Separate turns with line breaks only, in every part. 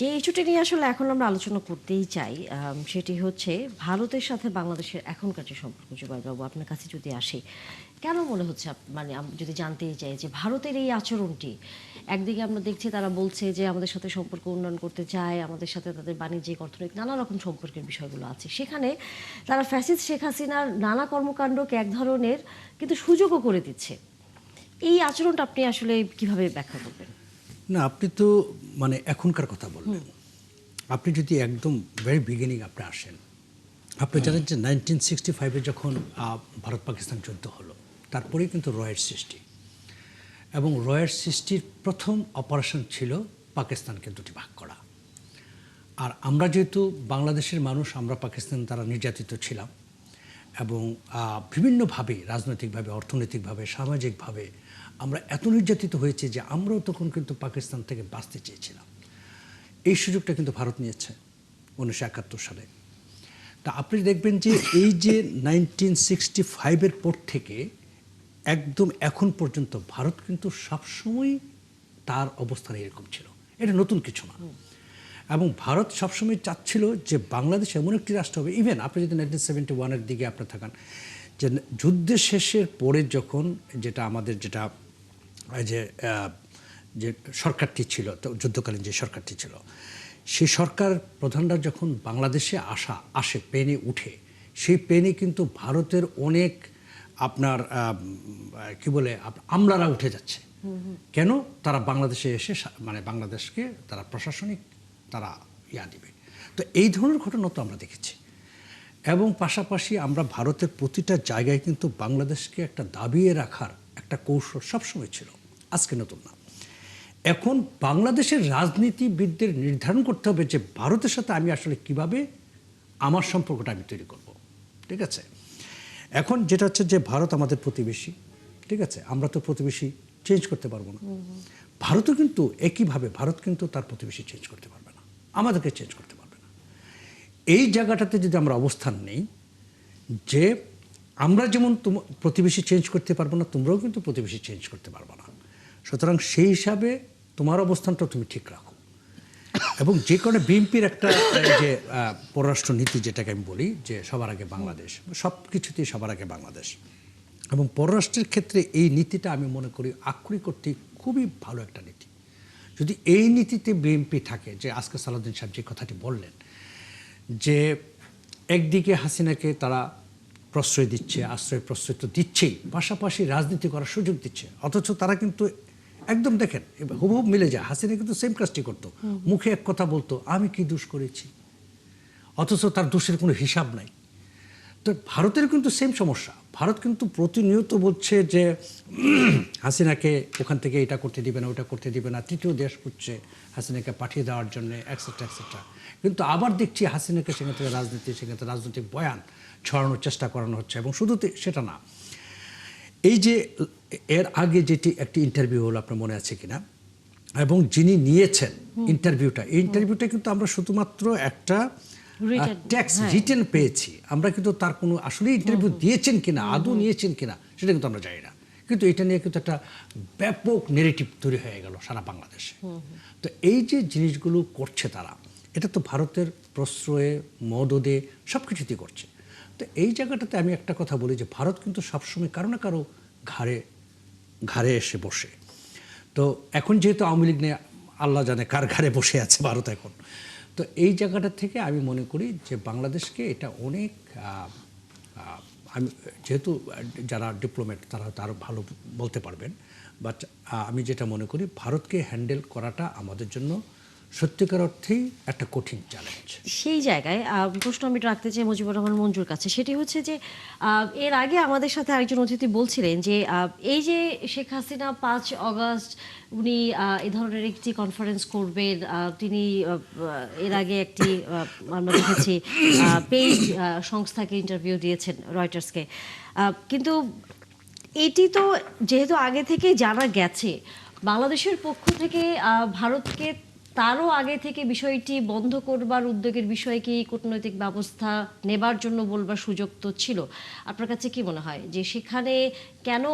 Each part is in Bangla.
যে ইস্যুটি নিয়ে আসলে এখন আমরা আলোচনা করতেই চাই, সেটি হচ্ছে ভারতের সাথে বাংলাদেশের এখনকার যে সম্পর্ক। জুবাইরবাবু, আপনার কাছে যদি আসি, কেন মনে হচ্ছে মানে যদি জানতেই চাই যে ভারতের এই আচরণটি, একদিকে আমরা দেখছি তারা বলছে যে আমাদের সাথে সম্পর্ক উন্নয়ন করতে চায়, আমাদের সাথে তাদের বাণিজ্যিক অর্থনৈতিক নানা রকম সম্পর্কের বিষয়গুলো আছে, সেখানে তারা ফ্যাসিস্ট শেখ হাসিনার নানা কর্মকাণ্ডকে এক ধরনের কিন্তু সুযোগও করে দিচ্ছে। এই আচরণটা আপনি আসলে কিভাবে ব্যাখ্যা করবেন?
না, আপনি তো মানে এখনকার কথা বললেন। আপনি যদি একদম ভেরি বিগিনিং আপনি আসেন, আপনি জানেন যে 1965-এ যখন ভারত পাকিস্তান যুদ্ধ হলো, তারপরেই কিন্তু রয়ের সৃষ্টি, এবং রয়ের সৃষ্টির প্রথম অপারেশন ছিল পাকিস্তানকে দুটি ভাগ করা। আর আমরা যেহেতু বাংলাদেশের মানুষ, আমরা পাকিস্তান দ্বারা নির্যাতিত ছিলাম, এবং বিভিন্নভাবে, রাজনৈতিকভাবে, অর্থনৈতিকভাবে, সামাজিকভাবে আমরা এত নির্যাতিত হয়েছি যে আমরাও তখন কিন্তু পাকিস্তান থেকে বাঁচতে চেয়েছিলাম। এই সুযোগটা কিন্তু ভারত নিয়েছে 1971 সালে। তা আপনি দেখবেন যে এই যে 1965-এর পর থেকে একদম এখন পর্যন্ত ভারত কিন্তু সবসময় তার অবস্থান এরকম ছিল, এটা নতুন কিছু না। এবং ভারত সবসময় চাচ্ছিল যে বাংলাদেশ এমন একটি রাষ্ট্র হবে। ইভেন আপনি যদি 1971-এর দিকে আপনি থাকান, যে যুদ্ধের শেষের পরে যখন যেটা আমাদের যেটা যে সরকারটি ছিল, তো যুদ্ধকালীন যে সরকারটি ছিল, সেই সরকার প্রধানরা যখন বাংলাদেশে আসে প্লেনে উঠে, সেই প্লেনে কিন্তু ভারতের অনেক আপনার কি বলে আমলারা উঠে যাচ্ছে। কেন? তারা বাংলাদেশে এসে মানে বাংলাদেশকে তারা প্রশাসনিক তারা দিবে। তো এই ধরনের ঘটনা তো আমরা দেখেছি। এবং পাশাপাশি আমরা ভারতের প্রতিটা জায়গায় কিন্তু বাংলাদেশকে একটা দাবিয়ে রাখার একটা কৌশল সবসময় ছিল, আজকে নতুন না। এখন বাংলাদেশের রাজনীতিবিদদের নির্ধারণ করতে হবে যে ভারতের সাথে আমি আসলে কিভাবে আমার সম্পর্কটা আমি তৈরি করব। ঠিক আছে, এখন যেটা হচ্ছে যে ভারত আমাদের প্রতিবেশী, ঠিক আছে, আমরা তো প্রতিবেশী চেঞ্জ করতে পারবো না। ভারতও কিন্তু একইভাবে, ভারত কিন্তু তার প্রতিবেশী চেঞ্জ করতে পারবে না, আমাদেরকে চেঞ্জ করতে পারবে না। এই জায়গাটাতে যদি আমরা অবস্থান নেই যে আমরা যেমন প্রতিবেশী চেঞ্জ করতে পারবো না, তোমরাও কিন্তু প্রতিবেশী চেঞ্জ করতে পারবো না, সুতরাং সেই হিসাবে তোমার অবস্থানটা তুমি ঠিক রাখো। এবং যে কারণে বিএনপির একটা যে পররাষ্ট্র নীতি, যেটাকে আমি বলি যে সবার আগে বাংলাদেশ, সব কিছুতেই সবার আগে বাংলাদেশ, এবং পররাষ্ট্রের ক্ষেত্রে এই নীতিটা আমি মনে করি আক্ষরিক অর্থে খুবই ভালো একটা নীতি। যদি এই নীতিতে বিএনপি থাকে, যে আজকে সালাউদ্দিন সাহেব যে কথাটি বললেন, যে একদিকে হাসিনাকে তারা প্রশ্রয় দিচ্ছে, প্রশ্রয় তো দিচ্ছেই, পাশাপাশি রাজনীতি করার সুযোগ দিচ্ছে, অথচ তারা কিন্তু একদম দেখেন হুবহুব মিলে যায়। হাসিনা কিন্তু সেম কাজটি করতো, মুখে এক কথা বলতো, আমি কি দোষ করেছি, অথচ তার দোষের কোনো হিসাব নাই। তো ভারতের কিন্তু সেম সমস্যা। ভারত কিন্তু প্রতিনিয়ত বলছে যে হাসিনাকে ওখান থেকে এটা করতে দিবে না, ওটা করতে দিবে না, তৃতীয় দেশ করছে হাসিনাকে পাঠিয়ে দেওয়ার জন্য, এক্সেট্রা এক্সেট্রা। কিন্তু আবার দেখছি হাসিনাকে সেখান থেকে রাজনৈতিক বয়ান ছড়ানোর চেষ্টা করানো হচ্ছে। এবং শুধু সেটা না, এই যে এর আগে যেটি একটি ইন্টারভিউ হলো, আপনার মনে আছে কিনা, এবং যিনি নিয়েছেন ইন্টারভিউটা, এই ইন্টারভিউটা কিন্তু আমরা শুধুমাত্র একটা টেক্সট রিটেন পেয়েছি, আমরা কিন্তু তার কোনো আসলে ইন্টারভিউ দিয়েছেন কিনা, আদৌ নিয়েছেন কিনা সেটা কিন্তু আমরা জানি না। কিন্তু এটা নিয়ে কিন্তু একটা ব্যাপক নেগেটিভ তৈরি হয়ে গেল সারা বাংলাদেশে। তো এই যে জিনিসগুলো করছে তারা, এটা তো ভারতের প্রশ্রয়ে, মদদে, সব কিছুতেই করছে। তো এই জায়গাটাতে আমি একটা কথা বলি যে ভারত কিন্তু সবসময় কারো না কারো ঘাড়ে এসে বসে। তো এখন যেহেতু আওয়ামী লীগ নিয়ে আল্লাহ জানে কার ঘাড়ে বসে আছে ভারত এখন। তো এই জায়গাটা থেকে আমি মনে করি যে বাংলাদেশকে এটা অনেক, আমি যেহেতু যারা ডিপ্লোম্যাট তারা হয়তো আরও ভালো বলতে পারবেন, বাট আমি যেটা মনে করি ভারতকে হ্যান্ডেল করাটা আমাদের জন্য সত্যিকার অর্থেই একটা কঠিন চ্যালেঞ্জ।
সেই জায়গায় প্রশ্ন আমি রাখতে চাই মুজিবুর রহমান মঞ্জুর কাছে, সেটি হচ্ছে যে এর আগে আমাদের সাথে আরেকজন অতিথি বলছিলেন যে এই যে শেখ হাসিনা 5 অগস্ট উনি এ ধরনের একটি কনফারেন্স করবেন, তিনি এর আগে একটি আমরা দেখেছি পেইড সংস্থাকে ইন্টারভিউ দিয়েছেন, রয়টার্সকে। কিন্তু এটি তো যেহেতু আগে থেকেই জানা গেছে, বাংলাদেশের পক্ষ থেকে ভারতকে তারও আগে থেকে বিষয়টি বন্ধ করবার উদ্যোগের বিষয়ে কি কূটনৈতিক ব্যবস্থা নেবার জন্য বলবার সুযোগ তো ছিল। আপনার কাছে কি মনে হয় যে সেখানে কেন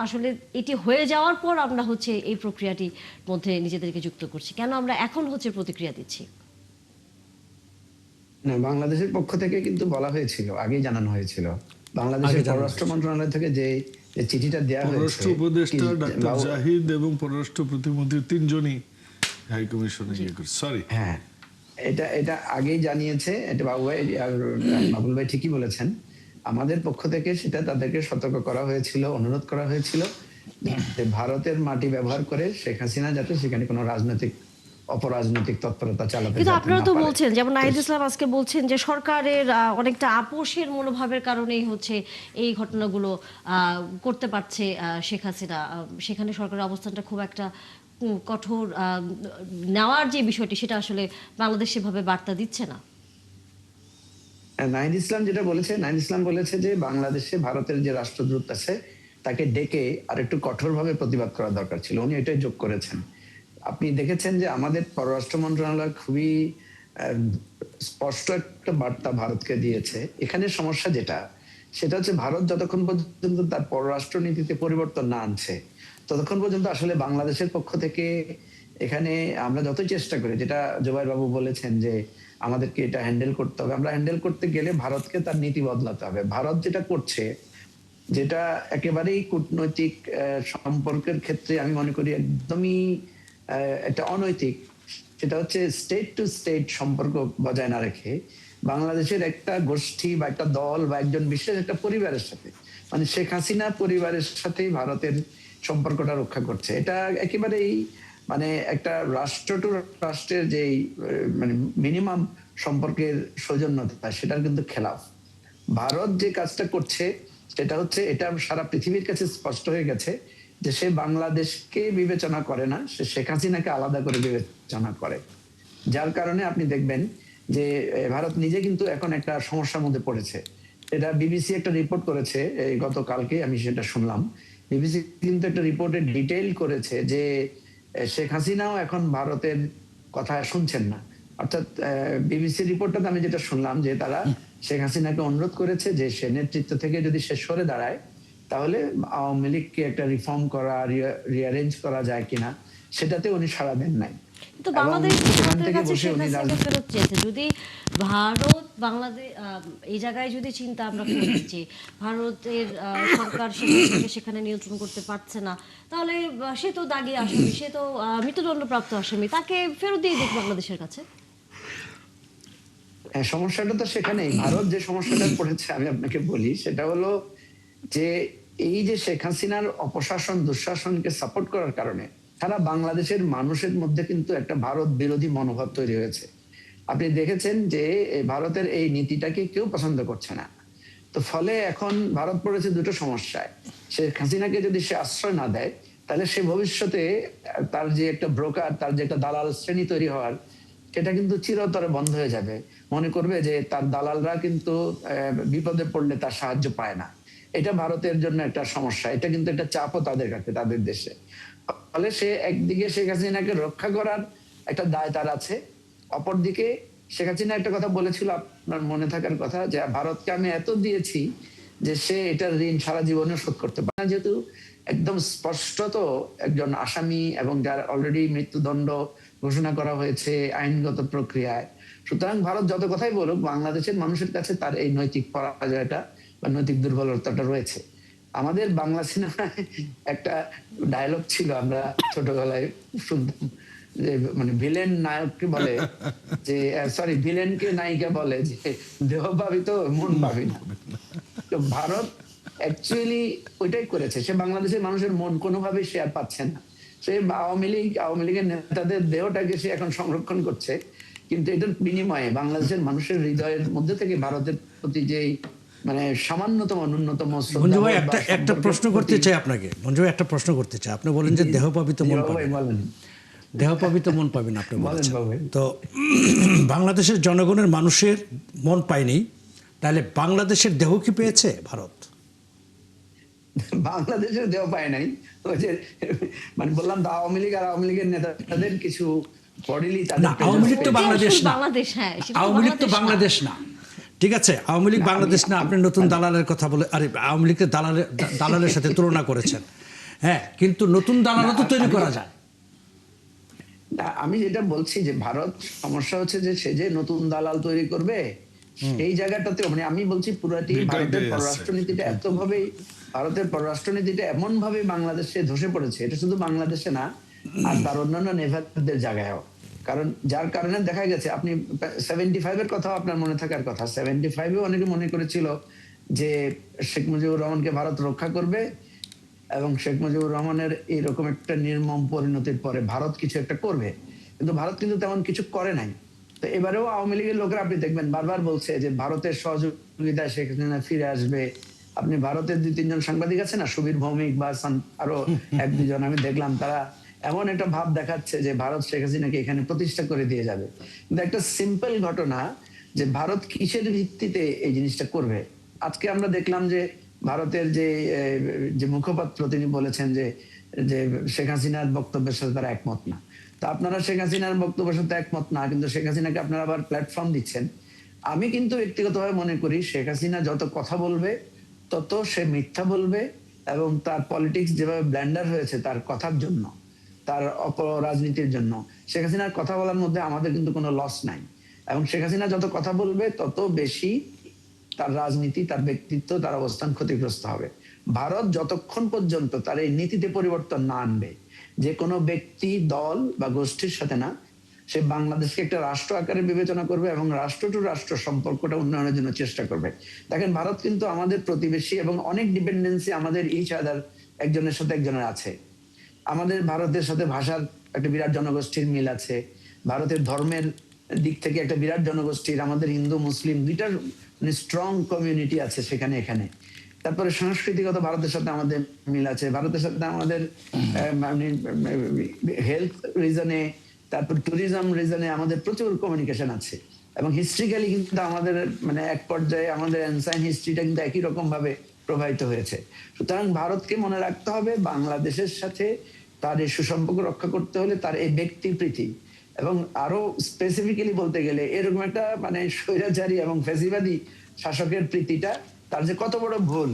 আসলে এটি হয়ে যাওয়ার পর আমরা হচ্ছে এই প্রক্রিয়াটির মধ্যে নিজেদেরকে যুক্ত করছি, কেন আমরা এখন হচ্ছে প্রতিক্রিয়া দিচ্ছি?
না, বাংলাদেশের পক্ষ থেকে কিন্তু বলা হয়েছিল, আগেই জানানো হয়েছিল। বাংলাদেশের পররাষ্ট্র মন্ত্রণালয় থেকে যে যে চিঠিটা দেওয়া হয়েছে,
পররাষ্ট্র উপদেষ্টা
কি-
ডাক্তার
বাবু-
জাহিদ এবং পররাষ্ট্র প্রতিমন্ত্রী তিনজনই হাই কমিশনে গিয়ে করছে। সরি,
হ্যাঁ, এটা এটা আগেই জানিয়েছে। এটা বাবু ভাই আর বাবুল ভাই ঠিকই বলেছেন। আমাদের পক্ষ থেকে সেটা তাদেরকে সতর্ক করা হয়েছিল, অনুরোধ করা হয়েছিল যে ভারতের মাটি ব্যবহার করে শেখ হাসিনা যাতে সেখানে কোনো রাজনৈতিক অপরাজনৈতিক তৎপরতা চালাতে
কিন্তু
যাতে
আপনারা
না
তো
পারে।
বলছেন, যেমন নাহিদ ইসলাম আজকে বলছেন যে সরকারের অনেকটা আপোষের মনোভাবের কারণেই হচ্ছে এই ঘটনাগুলো করতে পারছে শেখ হাসিনা। সেখানে সরকারের অবস্থানটা খুব একটা কঠোর নেওয়ার যে বিষয়টি, সেটা আসলে বাংলাদেশ সেভাবে বার্তা দিচ্ছে না।
নাহিদ ইসলাম যেটা বলেছে, নাহিদ ইসলাম বলেছে যে বাংলাদেশে ভারতের যে রাষ্ট্রদূত আছে তাকে ডেকে আর একটু কঠোরভাবে প্রতিবাদ করা দরকার ছিল। উনি এটাই যোগ করেছেন। আপনি দেখেছেন যে আমাদের পররাষ্ট্র মন্ত্রণালয় খুবই স্পষ্ট একটা বার্তা ভারতকে দিয়েছে। এখানে সমস্যা যেটা, সেটা হচ্ছে ভারত যতক্ষণ পর্যন্ত তার পররাষ্ট্র নীতিতে পরিবর্তন না আনছে, ততক্ষণ পর্যন্ত আসলে বাংলাদেশের পক্ষ থেকে এখানে আমরা যতই চেষ্টা করি, যেটা জুবাইর বাবু বলেছেন যে আমাদেরকে এটা হ্যান্ডেল করতে হবে, আমরা হ্যান্ডেল করতে গেলে ভারতকে তার নীতি বদলাতে হবে। ভারত যেটা করছে, যেটা একেবারেই কূটনৈতিক সম্পর্কের ক্ষেত্রে আমি মনে করি একদমই একটা অনৈতিক, সেটা হচ্ছে স্টেট টু স্টেট সম্পর্ক বজায় না রেখে বাংলাদেশের একটা গোষ্ঠী বা একটা দল বা একজন বিশেষ একটা পরিবারের সাথে, মানে শেখ হাসিনা পরিবারের সাথেই ভারতের সম্পর্কটা রক্ষা করছে। এটা একেবারেই মানে একটা রাষ্ট্র টু রাষ্ট্রের যে মানে মিনিমাম সম্পর্কের সৌজন্যতা, সেটার কিন্তু খেলাফ। ভারত যে কাজটা করছে সেটা হচ্ছে, এটা সারা পৃথিবীর কাছে স্পষ্ট হয়ে গেছে যে সে বাংলাদেশকে বিবেচনা করে না, সে শেখ হাসিনাকে আলাদা করে বিবেচনা করে। যার কারণে আপনি দেখবেন যে ভারত নিজে কিন্তু এখন একটা সমস্যার মধ্যে পড়েছে। এটা বিবিসি একটা রিপোর্ট করেছে এই গতকালকে, আমি সেটা শুনলাম। বিবিসি কিন্তু একটা রিপোর্টে ডিটেইল করেছে যে শেখ হাসিনাও এখন ভারতের কথা শুনছেন না। অর্থাৎ বিবিসি রিপোর্টটাতে আমি যেটা শুনলাম যে তারা শেখ হাসিনাকে অনুরোধ করেছে যে সে নেতৃত্ব থেকে যদি সে সরে দাঁড়ায়, তাহলে আওয়ামী লীগকে একটা রিফর্ম করা, রিঅ্যারেঞ্জ করা যায় কিনা, সেটাতে উনি সাড়া দেন নাই।
কিন্তু
এবং
বাংলাদেশ
সেখান
ভারতের
থেকে
কাছে
বসে
শেখ
উনি
হাসিনাকে ফেরত চেয়েছে। যদি ভারত বাংলাদেশ এই জায়গায় যদি চিন্তা আমরা করি যে ভারতের সরকার শেখ হাসিনাকে সেখানে নিয়ন্ত্রণ করতে পারছে না, তাহলে সে তো দাগী আসামি, সে তো মৃত্যুদণ্ডপ্রাপ্ত আসামি, তাকে ফেরত দিয়ে দিক বাংলাদেশের কাছে।
সমস্যাটা তো সেখানেই। ভারত যে সমস্যাটা পড়েছে আমি আপনাকে বলি, সেটা হলো যে এই যে শেখ হাসিনার অপশাসন দুঃশাসনকে সাপোর্ট করার কারণে সারা বাংলাদেশের মানুষের মধ্যে কিন্তু একটা ভারত বিরোধী মনোভাব তৈরি হয়েছে। আপনি দেখেছেন যে ভারতের এই নীতিটাকে কেউ পছন্দ করছে না। তো ফলে এখন ভারত পড়েছে দুটো সমস্যায়। শেখ হাসিনাকে যদি সে আশ্রয় না দেয়, তাহলে সে ভবিষ্যতে তার যে একটা ব্রোকার, তার যে একটা দালাল শ্রেণী তৈরি হওয়ার, সেটা কিন্তু চিরতরে বন্ধ হয়ে যাবে। মনে করবে যে তার দালালরা কিন্তু বিপদে পড়লে তার সাহায্য পায় না। এটা ভারতের জন্য একটা সমস্যা, এটা কিন্তু একটা চাপও তাদের কাছে, তাদের দেশে। ফলে সে একদিকে শেখ হাসিনাকে রক্ষা করার একটা দায় তার আছে, অপরদিকে শেখ হাসিনা একটা কথা বলেছিল, আপনার মনে থাকার কথা, যে ভারতকে আমি এত দিয়েছি যে সে এটার ঋণ সারা জীবনে শোধ করতে পারে না। যেহেতু একদম স্পষ্টত একজন আসামি এবং যার অলরেডি মৃত্যুদণ্ড ঘোষণা করা হয়েছে আইনগত প্রক্রিয়ায়, সুতরাং ভারত যত কথাই বলুক, বাংলাদেশের মানুষের কাছে তার এই নৈতিক পরাজয়টা বা নৈতিক দুর্বলতাটা রয়েছে। আমাদের বাংলা সিনেমায় একটা ডায়লগ ছিল, আমরা ছোটবেলায় শুনতাম, যে মানে ভিলেন নায়ককে বলে যে, সরি, ভিলেনকে নায়িকা বলে যে দেহ পাবি তো মন পাবি না। তো ভারত অ্যাকচুয়ালি ওইটাই করেছে। সে বাংলাদেশের মানুষের মন কোনোভাবেই শেয়ার পাচ্ছে না। সে আওয়ামী লীগের নেতাদের দেহটাকে সে এখন সংরক্ষণ করছে, কিন্তু এটার বিনিময়ে বাংলাদেশের মানুষের হৃদয়ের মধ্যে থেকে ভারতের প্রতি যে মানে সামান্যতম ন্যূনতম
মঞ্জু ভাই একটা প্রশ্ন করতে চাই আপনাকে। মঞ্জু ভাই একটা প্রশ্ন করতে চাই। আপনি বলেন যে দেহ পাবিত মন পাবে না, দেহ পাবিত মন পাবে না আপনি বলেছেন। তো বাংলাদেশের জনগণের মানুষের মন পায়নি, তাহলে বাংলাদেশের দেহ কি পেয়েছে ভারত?
বাংলাদেশের দেহ পায় নাই। ওই যে মানে বললাম তো, আওয়ামী লীগ আর আওয়ামী লীগের নেতাদের কিছু বডিলি
না,
তাদের
আওয়ামী লীগ তো
presence
বাংলাদেশ না।
বাংলাদেশ, হ্যাঁ, সেটা তো
আওয়ামী লীগ তো
বাংলাদেশ না।
বাংলাদেশ না, ঠিক আছে? আওয়ামী লীগ বাংলাদেশ না। আপনি নতুন দালালের কথা বলে, আরে আওয়ামী লীগের দালালের সাথে তুলনা করেছেন। হ্যাঁ, কিন্তু নতুন দালালও তো তৈরি করা যায়।
না, আমি যেটা বলছি যে ভারত সমস্যা হচ্ছে যে সে যে নতুন দালাল তৈরি করবে সেই জায়গাটাতে, মানে আমি বলছি পুরাটি
দুইটা
ভারতের
idea আছে।
পররাষ্ট্রনীতিটা ভারতের পররাষ্ট্রনীতিটা এমন ভাবে বাংলাদেশে ধসে পড়েছে, এটা শুধু বাংলাদেশে না, আর তার অন্যান্য নেভারদের জায়গায়ও। কারণ যার কারণে দেখা গেছে, আপনি 75-এর কথাও আপনার মনে থাকার কথা, 75-এও অনেকে মনে করেছিল যে শেখ মুজিবুর রহমানকে ভারত রক্ষা করবে এবং শেখ মুজিবুর রহমানের এইরকম একটা নির্মম পরিণতির পরে ভারত কিছু একটা করবে, কিন্তু ভারত কিন্তু তেমন কিছু করে নাই। তো এবারেও আওয়ামী লীগের লোকেরা আপনি দেখবেন বারবার বলছে যে ভারতের সহযোগিতায় শেখ হাসিনা ফিরে আসবে। আপনি ভারতের 2-3 জন সাংবাদিক আছে না, সুবীর ভৌমিক বা আরো 1-2 জন আমি দেখলাম, তারা এমন একটা ভাব দেখাচ্ছে যে ভারত শেখ হাসিনাকে এখানে প্রতিষ্ঠা করে দিয়ে যাবে। কিন্তু একটা সিম্পল ঘটনা যে ভারত কিসের ভিত্তিতে এই জিনিসটা করবে। আজকে আমরা দেখলাম যে ভারতের যে মুখপাত্র তিনি বলেছেন যে যে শেখ হাসিনার বক্তব্যের সাথে তারা একমত না। তো আপনারা শেখ হাসিনার বক্তব্যের সাথে একমত না, কিন্তু শেখ হাসিনাকে আপনারা আবার প্ল্যাটফর্ম দিচ্ছেন। আমি কিন্তু ব্যক্তিগতভাবে মনে করি শেখ হাসিনা যত কথা বলবে তত সে মিথ্যা বলবে, এবং তার পলিটিক্স যেভাবে ব্ল্যান্ডার হয়েছে তার কথার জন্য, তার অপরাজনীতির জন্য, শেখ হাসিনার কথা বলার মধ্যে আমাদের কিন্তু কোনো লস নাই। এবং শেখ হাসিনা যত কথা বলবে তত বেশি তার রাজনীতি, তার ব্যক্তিত্ব, তার অবস্থান ক্ষতিগ্রস্ত হবে। ভারত যতক্ষণ পর্যন্ত তার এই নীতিতে পরিবর্তন না আনবে, যে কোনো ব্যক্তি, দল বা গোষ্ঠীর সাথে না, সে বাংলাদেশকে একটা রাষ্ট্র আকারে বিবেচনা করবে এবং রাষ্ট্র টু রাষ্ট্র সম্পর্কটা উন্নয়নের জন্য চেষ্টা করবে। দেখেন, ভারত কিন্তু আমাদের প্রতিবেশী এবং অনেক ডিপেন্ডেন্সি আমাদের ইচ আদার, একজনের সাথে একজনের আছে। আমাদের ভারতের সাথে ভাষার একটা বিরাট জনগোষ্ঠীর মিল আছে, ভারতের ধর্মের দিক থেকে একটা বিরাট জনগোষ্ঠীর, আমাদের হিন্দু মুসলিম দুইটার স্ট্রং কমিউনিটি আছে সেখানে এখানে। তারপরে সাংস্কৃতিগত ভারতের সাথে আমাদের মিল আছে, ভারতের সাথে আমাদের হেলথ রিজনে, তারপর ট্যুরিজম রিজনে আমাদের প্রচুর কমিউনিকেশন আছে। এবং হিস্ট্রিক্যালি কিন্তু আমাদের মানে এক পর্যায়ে আমাদের এনসাইন হিস্ট্রিটা কিন্তু একই রকম ভাবে প্রবাহিত হয়েছে। সুতরাং ভারতকে মনে রাখতে হবে বাংলাদেশের সাথে তার এই সুসম্পর্ক রক্ষা করতে হলে তার এই ব্যক্তি প্রীতি, এবং আরো স্পেসিফিক্যালি বলতে গেলে এরকম একটা মানে স্বৈরাচারী এবং ফ্যাসিবাদী শাসকের প্রীতিটা তার যে কত বড় ভুল,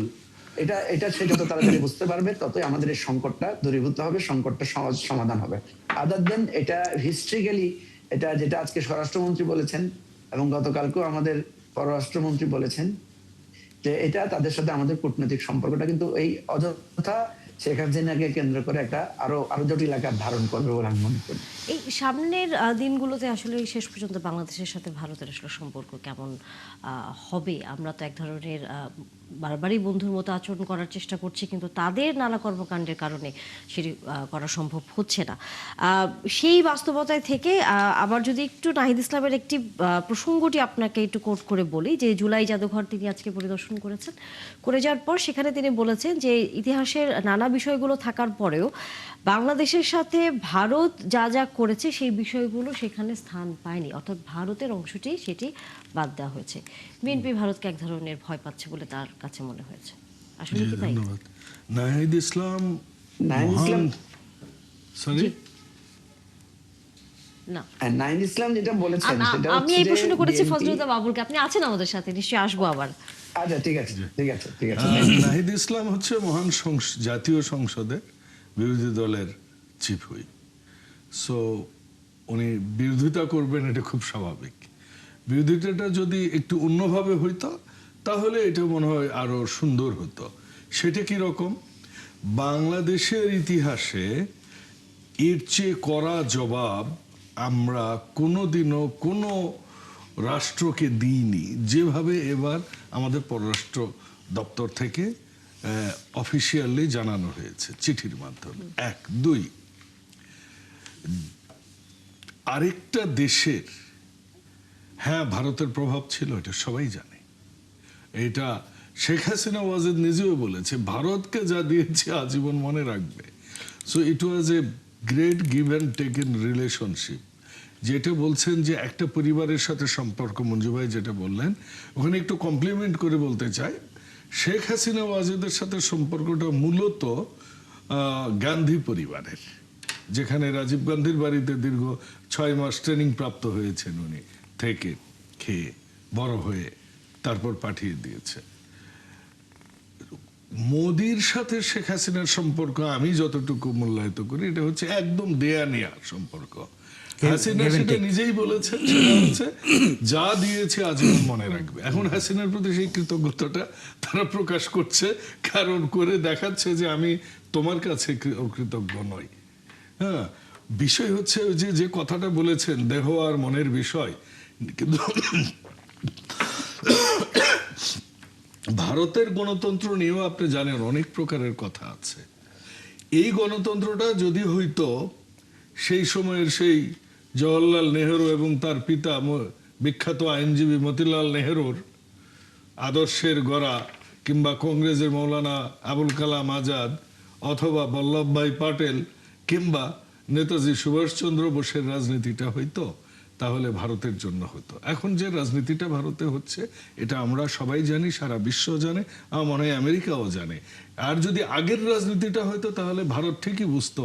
এটা সে যত তাড়াতাড়ি বুঝতে পারবে ততই আমাদের এই সংকটটা দূরীভূত হবে, সংকটটা সমাধান হবে। আদার দেন এটা হিস্ট্রিক্যালি, এটা যেটা আজকে স্বরাষ্ট্রমন্ত্রী বলেছেন এবং গতকালকেও আমাদের পররাষ্ট্রমন্ত্রী বলেছেন, যে এটা তাদের সাথে আমাদের কূটনৈতিক সম্পর্কটা কিন্তু এই অযথা শেখ হাসিনাকে কেন্দ্র করে একটা আরো জটিল আকার ধারণ করবে বলে আমি মনে করি।
এই সামনের দিনগুলোতে আসলে শেষ পর্যন্ত বাংলাদেশের সাথে ভারতের আসলে সম্পর্ক কেমন হবে? আমরা তো এক ধরনের বারবারই বন্ধুর মতো আচরণ করার চেষ্টা করছি, কিন্তু তাদের নানা কর্মকাণ্ডের কারণে সেটি করা সম্ভব হচ্ছে না। সেই বাস্তবতায় থেকে আবার যদি একটু নাহিদ ইসলামের একটি প্রসঙ্গটি আপনাকে একটু কোট করে বলি, যে জুলাই জাদুঘর তিনি আজকে পরিদর্শন করেছেন, করে যাওয়ার পর সেখানে তিনি বলেছেন যে ইতিহাসের নানা বিষয়গুলো থাকার পরেও বাংলাদেশের সাথে ভারত যা যা করেছে সেই বিষয়গুলো সেখানে স্থান পায়নি, অর্থাৎ ভারতের অংশটি সেটি বাদ দেওয়া হয়েছে। বিএনপি ভারতকে এক ধরনের ভয় পাচ্ছে বলে তার কাছে মনে হয়েছে। আসলে কি তাই?
ধন্যবাদ। নাহিদ ইসলাম
নাহিদ ইসলাম
সরি
না,
নাহিদ ইসলাম যেটা বলেছেন সেটা
আমি
হচ্ছে
এই
যে
প্রশ্নটা করেছি
BNP
ফজলুল্লাহ বাবুলকে, আপনি আছেন আমাদের সাথে, নিশ্চয়ই আসবো আবার।
আচ্ছা ঠিক আছে ঠিক আছে ঠিক আছে।
নাহিদ ইসলাম হচ্ছে মহান জাতীয় সংসদের বিরোধী দলের চিফ হুইপ। সো উনি বিরোধিতা করবেন, এটা খুব স্বাভাবিক। বিরোধিতাটা যদি একটু অন্যভাবে হইতো তাহলে এটা মনে হয় আরো সুন্দর হতো। সেটা কি রকম? বাংলাদেশের ইতিহাসে এর চেয়ে কড়া জবাব আমরা কোনোদিনও কোনো রাষ্ট্রকে দিইনি, যেভাবে এবার আমাদের পররাষ্ট্র দপ্তর থেকে অফিসিয়ালি জানানো হয়েছে চিঠির মাধ্যমে। 1, 2, আরেকটা দেশের, হ্যাঁ ভারতের প্রভাব ছিল, এটা সবাই জানে। এটা শেখ হাসিনা ওয়াজেদ নিজেও বলেছে, ভারতকে যা দিয়েছে আজীবন মনে রাখবে। So it was a great give and take in relationship. যেটা বলছেন যে একটা পরিবারের সাথে সম্পর্ক, মঞ্জু ভাই যেটা বললেন, ওখানে একটু কমপ্লিমেন্ট করে বলতে চাই, শেখ হাসিনা ওয়াজেদের সাথে সম্পর্কটা মূলত গান্ধী পরিবারের। যেখানে রাজীব গান্ধীর বাড়িতে দীর্ঘ 6 মাস ট্রেনিং প্রাপ্ত হয়েছেন উনি, থেকে খেয়ে বড় হয়ে তারপর পাঠিয়ে দিয়েছে। মোদির সাথে শেখ হাসিনার সম্পর্ক আমি যতটুকু মূল্যায়িত করি, এটা হচ্ছে একদম দেয়া নেয়া সম্পর্ক। হাসিনা সেটা নিজেই বলেছেন, সেটা হচ্ছে যা দিয়েছে আজীবন মনে রাখবে। এখন হাসিনার প্রতি সেই কৃতজ্ঞতাটা তারা প্রকাশ করছে, কারণ করে দেখাচ্ছে যে আমি তোমার কাছে কৃতজ্ঞ নই। হ্যাঁ, বিষয় হচ্ছে ওই যে কথাটা বলেছেন দেহ আর মনের বিষয়, কিন্তু ভারতের গণতন্ত্র নিয়েও আপনি জানেন অনেক প্রকারের কথা আছে। এই গণতন্ত্রটা যদি হইতো সেই সময়ের সেই জওহরলাল নেহেরু এবং তার পিতা বিখ্যাত আইনজীবী মতিলাল নেহেরুর আদর্শের গড়া, কিংবা কংগ্রেসের মৌলানা আবুল কালাম আজাদ, অথবা বল্লভভাই পাটেল, কিংবা নেতাজি সুভাষচন্দ্র বোসের রাজনীতিটা হইতো, তাহলে ভারতের জন্য হতো। এখন যে রাজনীতিটা ভারতে হচ্ছে এটা আমরা সবাই জানি, সারা বিশ্ব জানে, আমার মনে হয় আমেরিকাও জানে। আর যদি আগের রাজনীতিটা হয়তো তাহলে ভারত ঠিকই বুঝতো,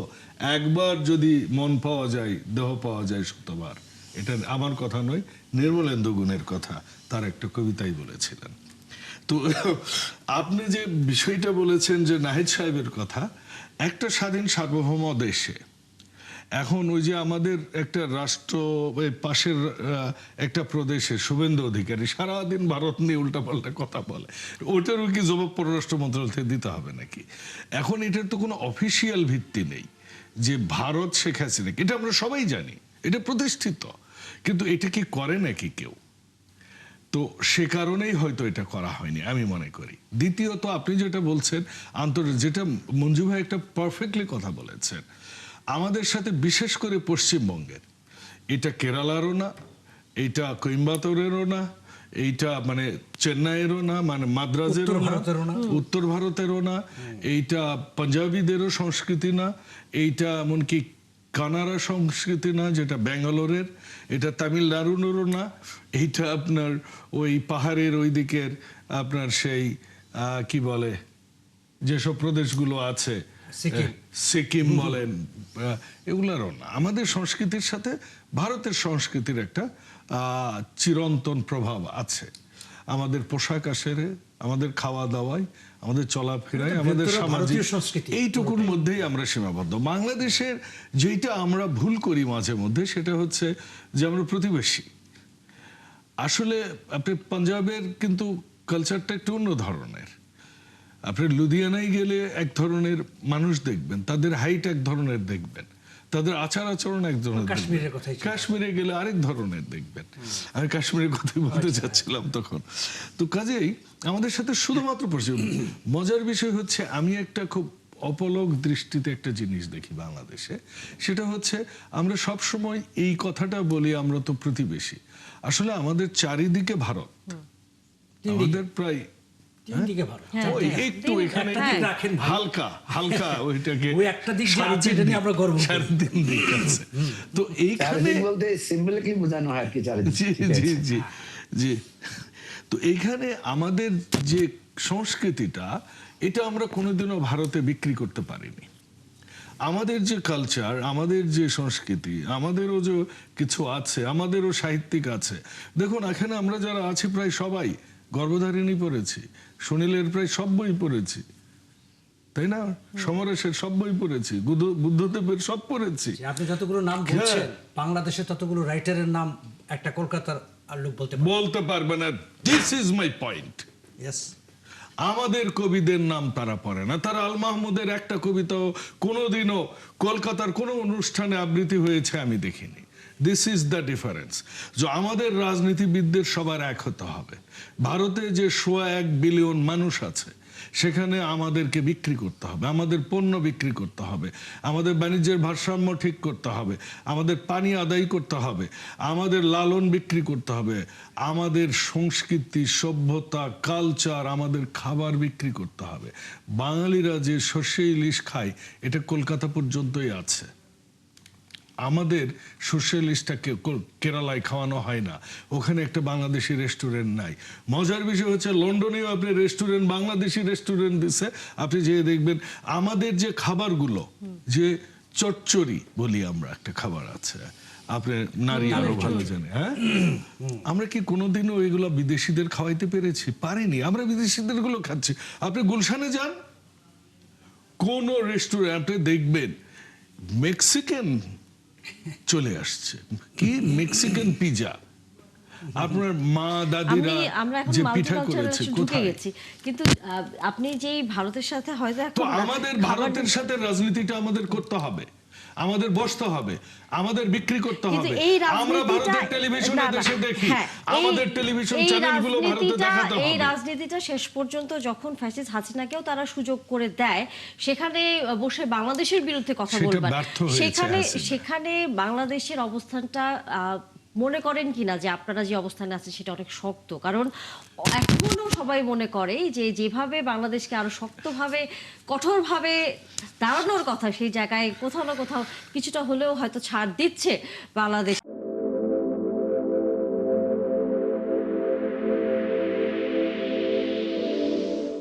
একবার যদি মন পাওয়া যায় দেহ পাওয়া যায় শতবার। এটা আমার কথা নয়, নির্মলেন্দু গুণের কথা, তার একটা কবিতাই বলেছিলেন। তো আপনি যে বিষয়টা বলেছেন যে নাহিদ সাহেবের কথা, একটা স্বাধীন সার্বভৌম দেশে এখন ওই যে আমাদের একটা রাষ্ট্র পাশের একটা প্রদেশে শুভেন্দু অধিকারী সারাদিন ভারত নিয়ে উল্টাপাল্টা কথা বলে, ওটারও কি জবাব পররাষ্ট্র মন্ত্রণালয় থেকে দিতে হবে নাকি? এখন এটার তো কোনো অফিসিয়াল ভিত্তি নেই যে ভারত শেখ হাসিনা, এটা আমরা সবাই জানি, এটা প্রতিষ্ঠিত, কিন্তু এটা কি করে নাকি কেউ? তো সে কারণেই হয়তো এটা করা হয়নি আমি মনে করি। দ্বিতীয়ত আপনি যেটা বলছেন যেটা মঞ্জু ভাই একটা পারফেক্টলি কথা বলেছেন, আমাদের সাথে বিশেষ করে পশ্চিমবঙ্গের, এটা কেরালারও না, এটা কোয়েম্বাটোরেরও না, এইটা মানে চেন্নাইয়েরও না, মানে মাদ্রাজেরও না, উত্তর ভারতেরও না, এইটা পাঞ্জাবিদেরও সংস্কৃতি না, এইটা এমনকি কানাড়া সংস্কৃতি না যেটা ব্যাঙ্গালোরের, এটা তামিলনাড়ুরও না, এইটা আপনার ওই পাহাড়ের ওই দিকের আপনার সেই কি বলে যেসব প্রদেশগুলো আছে, সিকিম বলেন, এগুলারও না। আমাদের সংস্কৃতির সাথে ভারতের সংস্কৃতির একটা চিরন্তন প্রভাব আছে। আমাদের পোশাক আশাকে, আমাদের খাওয়া দাওয়ায়, আমাদের চলাফেরায়, আমাদের সামাজিক, এইটুকুর মধ্যেই আমরা সীমাবদ্ধ। বাংলাদেশের যেটা আমরা ভুল করি মাঝে মধ্যে সেটা হচ্ছে যে আমরা প্রতিবেশী। আসলে আপনি পাঞ্জাবের কিন্তু কালচারটা একটু অন্য ধরনের। আপনি লুধিয়ানায় গেলে এক ধরনের মানুষ দেখবেন, তাদের হাইট এক ধরনের দেখবেন, তাদের আচার আচরণ এক ধরনের, কাশ্মীরে গেলে আরেক ধরনের দেখবেন। আমি কাশ্মীরের কথাই বলতে চাচ্ছিলাম তখন। তো কাজেই আমাদের সাথে শুধুমাত্র মজার বিষয় হচ্ছে, আমি একটা খুব অপলক দৃষ্টিতে একটা জিনিস দেখি বাংলাদেশে, সেটা হচ্ছে আমরা সব সময় এই কথাটা বলি আমরা তো প্রতিবেশী, আসলে আমাদের চারিদিকে ভারত, আমাদের প্রায় একটু এখানে হালকা হালকা ওইটাকে তো এইখানে
সিম্বলিকলি বোঝানো হয় আর কি।
জি জি জি। তো এইখানে আমাদের যে সংস্কৃতিটা, এটা আমরা কোনোদিনও ভারতে বিক্রি করতে পারিনি। আমাদের যে কালচার, আমাদের যে সংস্কৃতি, আমাদেরও যে কিছু আছে, আমাদেরও সাহিত্যিক আছে। দেখুন এখানে আমরা যারা আছি প্রায় সবাই গর্ভধারিণী পড়েছি, সুনীলের প্রায় সব বই পড়েছি, তাই না? সমরেশের সব বই পড়েছি, বুদ্ধদেবের সব পড়েছি।
আপনি যতগুলো নাম বলছেন, বাংলাদেশে ততগুলো রাইটারের নাম একটা কলকাতার লোক বলতে পারবে না।
This is my point. আমাদের কবিদের নাম তারা পড়ে না। তারা আল মাহমুদের একটা কবিতাও কোনোদিনও কলকাতার কোনো অনুষ্ঠানে আবৃত্তি হয়েছে আমি দেখিনি। This is the difference. যে আমাদের রাজনীতিবিদদের সবার এক হতে হবে। ভারতে যে 1.25 বিলিয়ন মানুষ আছে, সেখানে আমাদেরকে বিক্রি করতে হবে, আমাদের পণ্য বিক্রি করতে হবে, আমাদের বাণিজ্যের ভারসাম্য ঠিক করতে হবে, আমাদের পানি আদায় করতে হবে, আমাদের লালন বিক্রি করতে হবে, আমাদের সংস্কৃতি, সভ্যতা, কালচার, আমাদের খাবার বিক্রি করতে হবে। বাঙালিরা যে সর্ষে ইলিশ খায়, এটা কলকাতা পর্যন্তই আছে। আমাদের সর্ষে ইলিশটা কেরালায় খাওয়ানো হয় না, ওখানে একটা বাংলাদেশি রেস্টুরেন্ট নাই। মজার বিষয় হচ্ছে লন্ডনেও আপনি রেস্টুরেন্ট, বাংলাদেশি রেস্টুরেন্ট দিছে, আপনি যেয়ে দেখবেন আমাদের যে খাবারগুলো, যে চচ্চড়ি বলি আমরা, একটা খাবার আছে, আপনি নারী আরো ভালো জানে, হ্যাঁ? আমরা কি কোনোদিনও এগুলো বিদেশিদের খাওয়াইতে পেরেছি? পারিনি। আমরা বিদেশিদের গুলো খাচ্ছি। আপনি গুলশানে যান, কোন রেস্টুরেন্টে দেখবেন মেক্সিকান চলে আসছে, কি মেক্সিকান পিজা। আপনার মা দাদিরা
আমরা এখন
যে পিঠা করেছে
ঢুকে
কোথায়?
গেছি, কিন্তু আপনি যেই ভারতের সাথে হয়তো
তো
এখন
আমাদের
খাবার-
ভারতের সাথে রাজনীতিটা আমাদের করতে হবে, আমাদের বসতে হবে, আমাদের বিক্রি করতে
কিন্তু
হবে।
এই
আমরা
রাজনীতিটা-
ভারতের টেলিভিশনে
না, না,
দেশে দেখি,
হ্যাঁ,
আমাদের টেলিভিশন
এই
চ্যানেলগুলো ভারতে
রাজনীতিটা-
দেখাতে
এই
হবে।
রাজনীতিটা শেষ পর্যন্ত যখন ফ্যাসিস্ট হাসিনাকেও তারা সুযোগ করে দেয়, সেখানে বসে বাংলাদেশের বিরুদ্ধে কথা
সেটা
বলবেন,
ব্যর্থ হয়েছে
সেখানে
হাসিনা।
সেখানে বাংলাদেশের অবস্থানটা মনে করেন কিনা যে আপনারা যে অবস্থানে আছেন সেটা অনেক শক্ত? কারণ এখনো সবাই মনে করে যে যেভাবে বাংলাদেশকে আরো শক্তভাবে কঠোরভাবে দাঁড়ানোর কথা, সেই জায়গায় কোথাও না কোথাও কিছুটা হলেও হয়তো ছাড় দিচ্ছে বাংলাদেশ